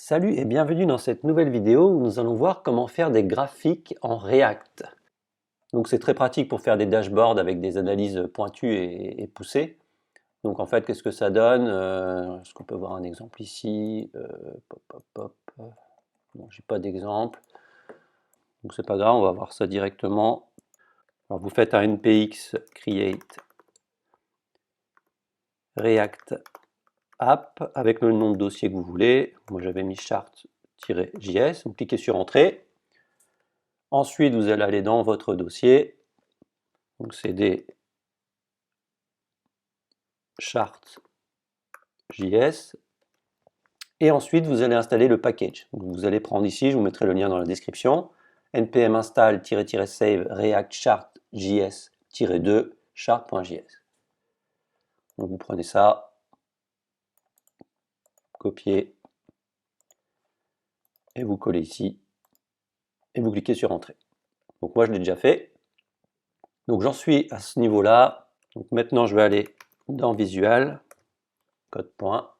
Salut et bienvenue dans cette nouvelle vidéo où nous allons voir comment faire des graphiques en React. Donc c'est très pratique pour faire des dashboards avec des analyses pointues et poussées. Donc en fait, qu'est-ce que ça donne? Est-ce qu'on peut voir un exemple ici? Pop, pop, pop. Bon, j'ai pas d'exemple. Donc c'est pas grave, on va voir ça directement. Alors vous faites un npx create React app avec le nom de dossier que vous voulez. Moi j'avais mis chart-js. Vous cliquez sur entrée. Ensuite, vous allez aller dans votre dossier, donc cd chart.js, et ensuite vous allez installer le package. Donc, vous allez prendre ici, je vous mettrai le lien dans la description, npm install-save react chart.js-2 chart.js. Donc vous prenez ça, copiez, et vous collez ici, et vous cliquez sur entrée. Donc moi je l'ai déjà fait. Donc j'en suis à ce niveau-là. Donc maintenant je vais aller dans Visual, code point.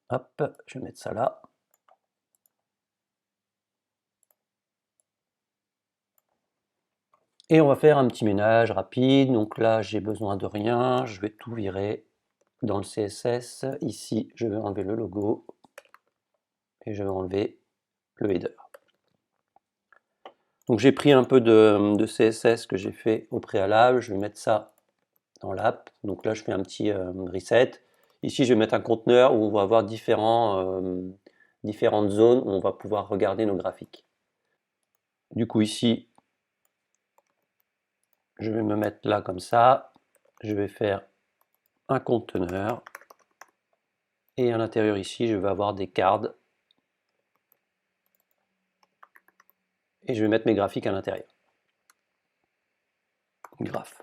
Hop, je vais mettre ça là. Et on va faire un petit ménage rapide. Donc là, j'ai besoin de rien. Je vais tout virer dans le CSS. Ici, je vais enlever le logo et je vais enlever le header. Donc j'ai pris un peu de CSS que j'ai fait au préalable. Je vais mettre ça dans l'app. Donc là, je fais un petit reset. Ici, je vais mettre un conteneur où on va avoir différentes zones où on va pouvoir regarder nos graphiques. Du coup, ici, je vais me mettre là comme ça. Je vais faire un conteneur. Et à l'intérieur ici, je vais avoir des cards. Et je vais mettre mes graphiques à l'intérieur. Graph.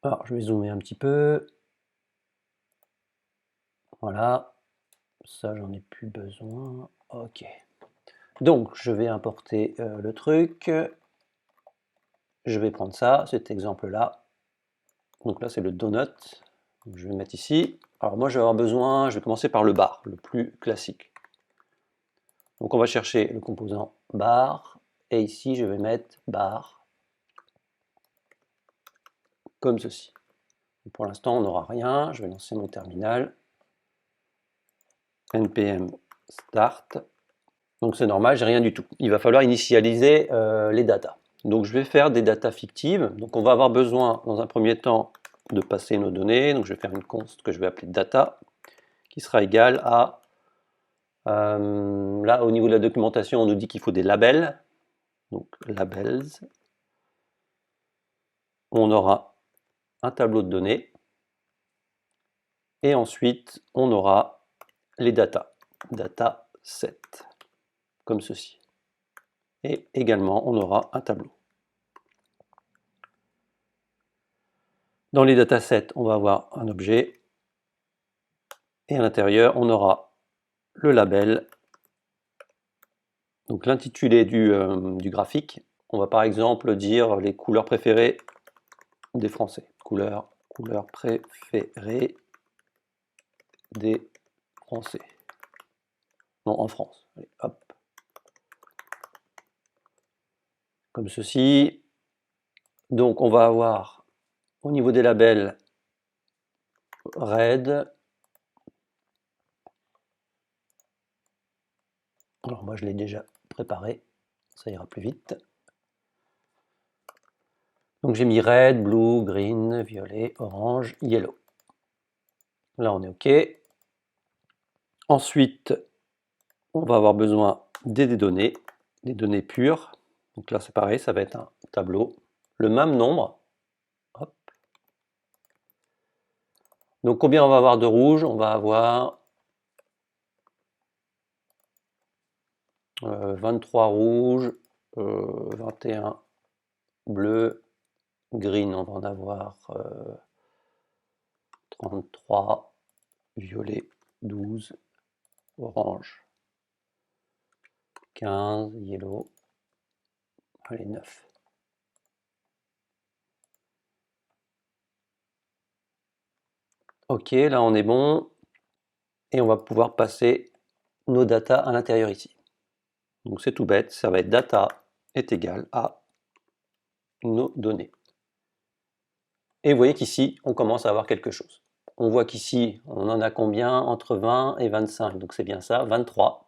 Alors, je vais zoomer un petit peu. Voilà. Ça, j'en ai plus besoin. Ok. Donc, je vais importer le truc. Je vais prendre ça, cet exemple-là. Donc là, c'est le donut. Donc, je vais mettre ici. Alors moi, je vais avoir besoin, je vais commencer par le bar, le plus classique. Donc on va chercher le composant bar. Et ici, je vais mettre bar comme ceci. Pour l'instant, on n'aura rien. Je vais lancer mon terminal. npm start. Donc c'est normal, j'ai rien du tout. Il va falloir initialiser les datas. Donc je vais faire des datas fictives. Donc on va avoir besoin, dans un premier temps, de passer nos données. Donc je vais faire une const que je vais appeler data, qui sera égale à... là, au niveau de la documentation, on nous dit qu'il faut des labels. Donc labels. On aura un tableau de données. Et ensuite, on aura les datas. Data set. Comme ceci. Et également, on aura un tableau. Dans les datasets, on va avoir un objet. Et à l'intérieur, on aura le label, donc l'intitulé du graphique. On va par exemple dire les couleurs préférées des Français. Couleurs préférées des Français. Non, en France. Allez, hop. Comme ceci. Donc on va avoir au niveau des labels red. Alors moi je l'ai déjà préparé, ça ira plus vite. Donc j'ai mis red, blue, green, violet, orange, yellow. Là on est OK. Ensuite, on va avoir besoin des données pures. Donc là c'est pareil, ça va être un tableau. Le même nombre. Hop. Donc combien on va avoir de rouge? On va avoir 23 rouge, 21 bleu, green on va en avoir 33, violet 12, orange 15, yellow, allez 9. Ok, là on est bon. Et on va pouvoir passer nos data à l'intérieur ici. Donc c'est tout bête, ça va être data est égal à nos données. Et vous voyez qu'ici, on commence à avoir quelque chose. On voit qu'ici, on en a combien? Entre 20 et 25, donc c'est bien ça, 23.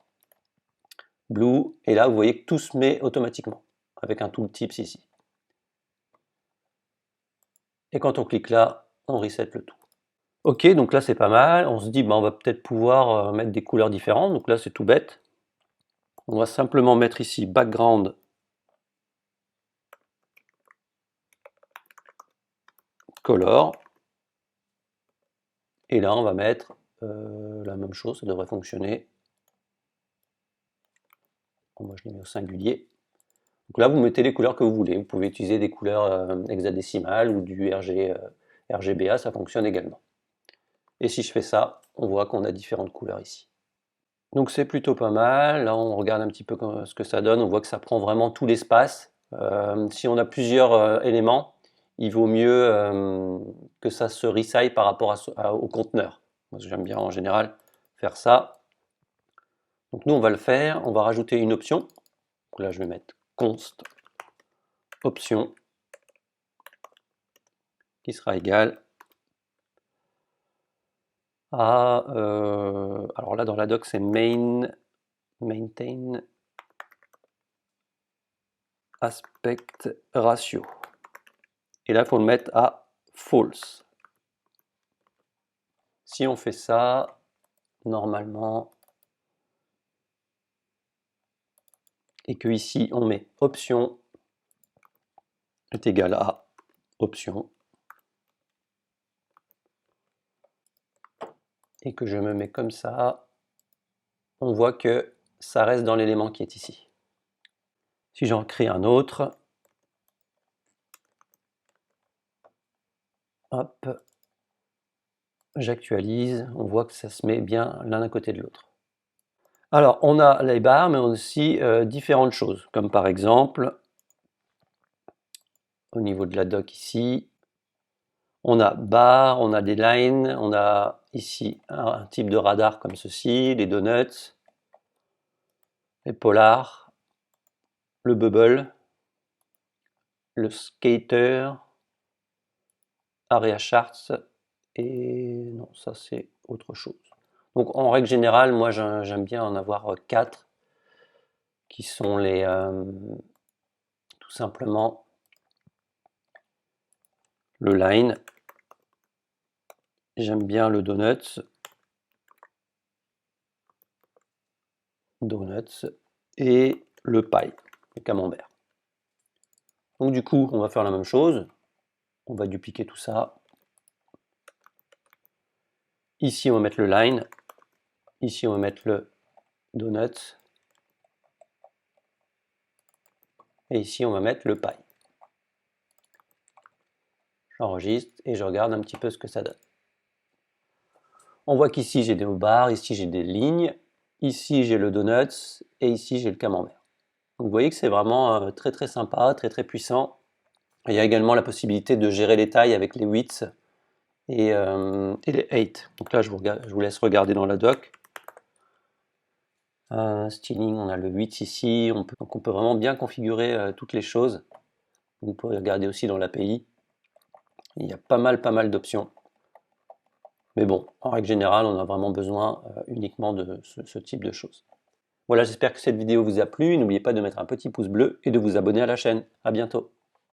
Blue, et là, vous voyez que tout se met automatiquement, avec un tooltips ici. Et quand on clique là, on reset le tout. Ok, donc là c'est pas mal, on se dit, on va peut-être pouvoir mettre des couleurs différentes, donc là c'est tout bête. On va simplement mettre ici background color. Et là, on va mettre la même chose, ça devrait fonctionner. Bon, moi, je l'ai mis au singulier. Donc là, vous mettez les couleurs que vous voulez. Vous pouvez utiliser des couleurs hexadécimales ou du RGBA, ça fonctionne également. Et si je fais ça, on voit qu'on a différentes couleurs ici. Donc c'est plutôt pas mal. Là, on regarde un petit peu ce que ça donne. On voit que ça prend vraiment tout l'espace. Si on a plusieurs éléments, il vaut mieux que ça se resize par rapport au conteneur. Moi, j'aime bien en général faire ça. Donc nous, on va le faire. On va rajouter une option. Donc là, je vais mettre const option qui sera égale à... alors là, dans la doc, c'est maintain aspect ratio. Et là, il faut le mettre à false. Si on fait ça, normalement, et que ici, on met option est égal à option, et que je me mets comme ça, on voit que ça reste dans l'élément qui est ici. Si j'en crée un autre, hop, j'actualise, on voit que ça se met bien l'un à côté de l'autre. Alors, on a les barres, mais on a aussi différentes choses, comme par exemple, au niveau de la doc ici, on a barres, on a des lines, on a ici un type de radar comme ceci, les donuts, les polars, le bubble, le skater, area charts, et non, ça c'est autre chose. Donc en règle générale, moi j'aime bien en avoir 4 qui sont les tout simplement le line, j'aime bien le donuts et le pie, le camembert. Donc du coup, on va faire la même chose, on va dupliquer tout ça. Ici, on va mettre le line, ici, on va mettre le donuts, et ici, on va mettre le pie. J'enregistre et je regarde un petit peu ce que ça donne. On voit qu'ici, j'ai des barres, ici, j'ai des lignes, ici, j'ai le donuts, et ici, j'ai le camembert. Donc, vous voyez que c'est vraiment très très sympa, très très puissant. Il y a également la possibilité de gérer les tailles avec les widths et les heights. Donc là, je vous laisse regarder dans la doc. Styling, on a le width ici. Donc on peut vraiment bien configurer toutes les choses. Vous pouvez regarder aussi dans l'API. Il y a pas mal d'options. Mais bon, en règle générale, on a vraiment besoin uniquement de ce type de choses. Voilà, j'espère que cette vidéo vous a plu. N'oubliez pas de mettre un petit pouce bleu et de vous abonner à la chaîne. À bientôt.